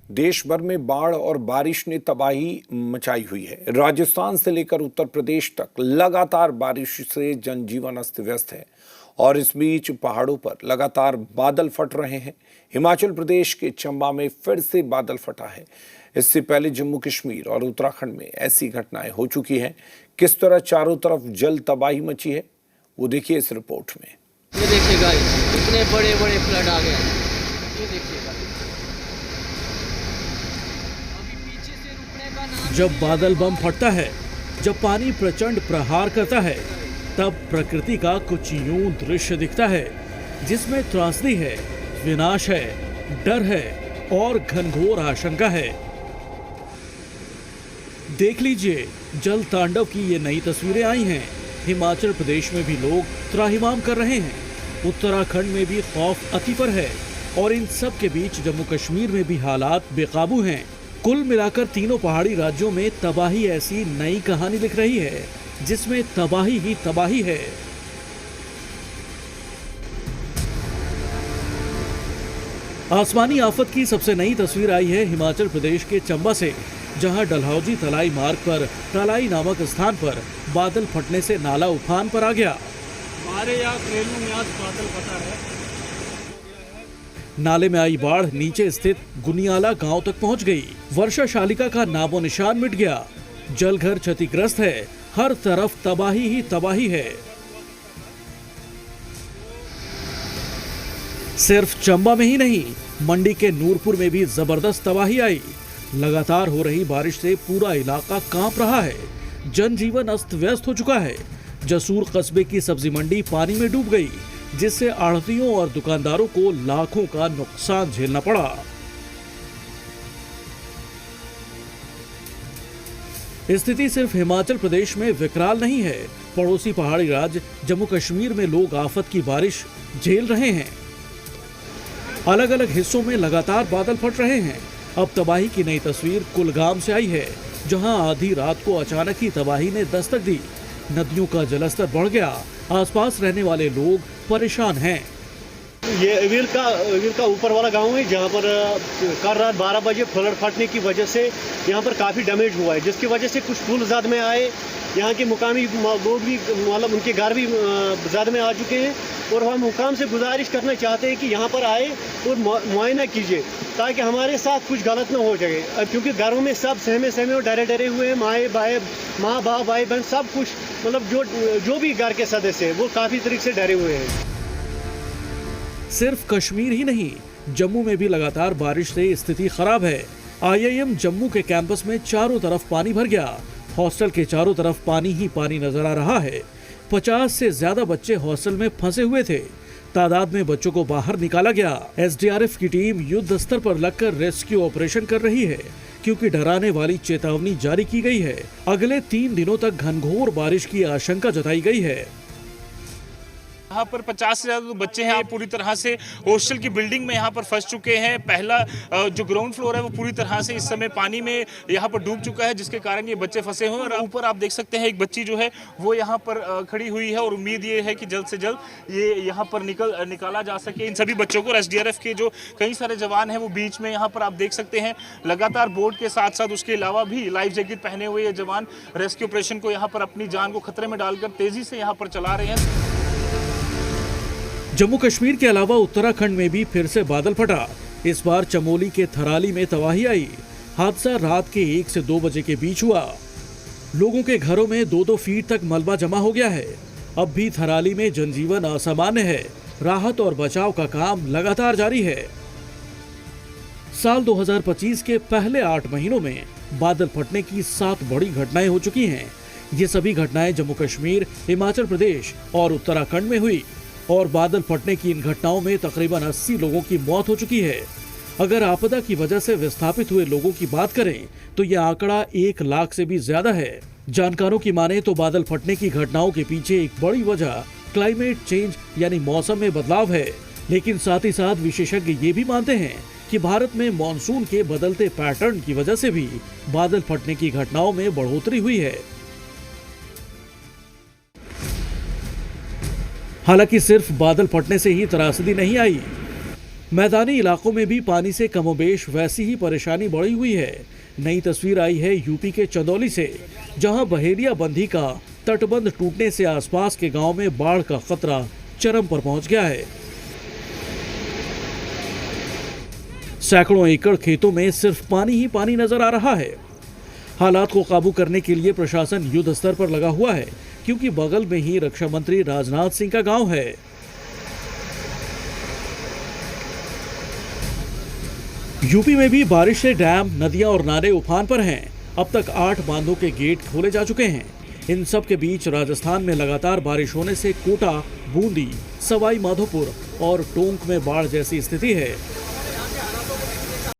देश भर में बाढ़ और बारिश ने तबाही मचाई हुई है। राजस्थान से लेकर उत्तर प्रदेश तक लगातार बारिश से जनजीवन अस्त व्यस्त है और इस बीच पहाड़ों पर लगातार बादल फट रहे हैं। हिमाचल प्रदेश के चंबा में फिर से बादल फटा है। इससे पहले जम्मू कश्मीर और उत्तराखंड में ऐसी घटनाएं हो चुकी हैं। किस तरह चारों तरफ जल तबाही मची है, वो देखिए इस रिपोर्ट में। ये देखिए गाइस, इतने बड़े बड़े फ्लड आ गए। ये देखिए गाइस, अभी पीछे से रुकने का नाम। जब बादल बम फटता है, जब पानी प्रचंड प्रहार करता है, तब प्रकृति का कुछ यूं दृश्य दिखता है जिसमें त्रासदी है, विनाश है, डर है और घनघोर आशंका है। देख लीजिए, जल तांडव की ये नई तस्वीरें आई हैं। हिमाचल प्रदेश में भी लोग त्राहिमाम कर रहे हैं, उत्तराखंड में भी खौफ अति पर है और इन सब के बीच जम्मू कश्मीर में भी हालात बेकाबू हैं। कुल मिलाकर तीनों पहाड़ी राज्यों में तबाही ऐसी नई कहानी लिख रही है जिसमें तबाही ही तबाही है। आसमानी आफत की सबसे नई तस्वीर आई है हिमाचल प्रदेश के चंबा से, जहां डलहौजी तलाई मार्ग पर तलाई नामक स्थान पर बादल फटने से नाला उफान पर आ गया। हमारे यहाँ ट्रेनों में आज बादल फटा है। नाले में आई बाढ़ नीचे स्थित गुनियाला गांव तक पहुंच गई। वर्षा शालिका का नामो निशान मिट गया। जलघर क्षतिग्रस्त है, हर तरफ तबाही ही तबाही है। सिर्फ चंबा में ही नहीं, मंडी के नूरपुर में भी जबरदस्त तबाही आई। लगातार हो रही बारिश से पूरा इलाका कांप रहा है। जनजीवन अस्त व्यस्त हो चुका है। जसूर कस्बे की सब्जी मंडी पानी में डूब गई, जिससे आढ़तियों और दुकानदारों को लाखों का नुकसान झेलना पड़ा। स्थिति सिर्फ हिमाचल प्रदेश में विकराल नहीं है, पड़ोसी पहाड़ी राज्य जम्मू कश्मीर में लोग आफत की बारिश झेल रहे हैं। अलग अलग हिस्सों में लगातार बादल फट रहे हैं। अब तबाही की नई तस्वीर कुलगाम से आई है, जहां आधी रात को अचानक ही तबाही ने दस्तक दी। नदियों का जलस्तर बढ़ गया, आसपास रहने वाले लोग परेशान हैं। ये अवील का ऊपर वाला गांव है, जहां पर कल रात 12 बजे फ्लड फटने की वजह से यहां पर काफ़ी डैमेज हुआ है, जिसकी वजह से कुछ पुल ज़द में आए। यहाँ के मुकामी लोग भी, मतलब उनके घर भी ज़द में आ चुके हैं और हम हुकाम से गुजारिश करना चाहते हैं कि यहाँ पर आए और मुआयना कीजिए, ताकि हमारे साथ कुछ गलत ना हो जाए। क्योंकि घरों में सब सहमे और डरे हुए हैं। माँ बाप भाई बहन सब कुछ, मतलब जो भी घर के सदस्य हैं वो काफ़ी तरीके से डरे हुए हैं। सिर्फ कश्मीर ही नहीं, जम्मू में भी लगातार बारिश से स्थिति खराब है। IIM जम्मू के कैंपस में चारों तरफ पानी भर गया। हॉस्टल के चारों तरफ पानी ही पानी नजर आ रहा है। 50 से ज्यादा बच्चे हॉस्टल में फंसे हुए थे। तादाद में बच्चों को बाहर निकाला गया। SDRF की टीम युद्ध स्तर पर लगकर रेस्क्यू ऑपरेशन कर रही है, क्योंकि डराने वाली चेतावनी जारी की गई है। अगले 3 दिनों तक घनघोर बारिश की आशंका जताई गई है। यहाँ पर 50 से ज़्यादा बच्चे हैं, पूरी तरह से हॉस्टल की बिल्डिंग में यहाँ पर फंस चुके हैं। पहला जो ग्राउंड फ्लोर है वो पूरी तरह से इस समय पानी में यहाँ पर डूब चुका है, जिसके कारण ये बच्चे फंसे हुए हैं। और ऊपर आप देख सकते हैं एक बच्ची जो है वो यहाँ पर खड़ी हुई है और उम्मीद ये है कि जल्द से जल्द ये यहाँ पर निकाला जा सके इन सभी बच्चों को। SDRF के जो कई सारे जवान हैं वो बीच में यहाँ पर आप देख सकते हैं लगातार बोट के साथ साथ उसके अलावा भी लाइफ जैकेट पहने हुए ये जवान रेस्क्यू ऑपरेशन को यहाँ पर अपनी जान को खतरे में डालकर तेजी से यहाँ पर चला रहे हैं। जम्मू कश्मीर के अलावा उत्तराखंड में भी फिर से बादल फटा। इस बार चमोली के थराली में तबाही आई। हादसा रात के 1 से 2 बजे के बीच हुआ। लोगों के घरों में 2-2 फीट तक मलबा जमा हो गया है। अब भी थराली में जनजीवन असामान्य है। राहत और बचाव का काम लगातार जारी है। साल 2025 के पहले 8 महीनों में बादल फटने की 7 बड़ी घटनाएं हो चुकी हैं। ये सभी घटनाएं जम्मू कश्मीर, हिमाचल प्रदेश और उत्तराखंड में हुई और बादल फटने की इन घटनाओं में तकरीबन 80 लोगों की मौत हो चुकी है। अगर आपदा की वजह से विस्थापित हुए लोगों की बात करें तो यह आंकड़ा 1 लाख से भी ज्यादा है। जानकारों की माने तो बादल फटने की घटनाओं के पीछे एक बड़ी वजह क्लाइमेट चेंज यानी मौसम में बदलाव है। लेकिन साथ ही साथ विशेषज्ञ ये भी मानते हैं कि भारत में मॉनसून के बदलते पैटर्न की वजह से भी बादल फटने की घटनाओं में बढ़ोतरी हुई है। हालांकि सिर्फ बादल फटने से ही त्रासदी नहीं आई। मैदानी इलाकों में भी पानी से कमोबेश वैसी ही परेशानी बढ़ी हुई है। नई तस्वीर आई है यूपी के चंदौली से, जहां बहेलिया बंधी का तटबंध टूटने से आसपास के गांव में बाढ़ का खतरा चरम पर पहुंच गया है। सैकड़ों एकड़ खेतों में सिर्फ पानी ही पानी नजर आ रहा है। हालात को काबू करने के लिए प्रशासन युद्ध स्तर पर लगा हुआ है, क्योंकि बगल में ही रक्षा मंत्री राजनाथ सिंह का गांव है। यूपी में भी बारिश से डैम, नदियां और नाले उफान पर हैं। अब तक 8 बांधों के गेट खोले जा चुके हैं। इन सब के बीच राजस्थान में लगातार बारिश होने से कोटा, बूंदी, सवाई माधोपुर और टोंक में बाढ़ जैसी स्थिति है।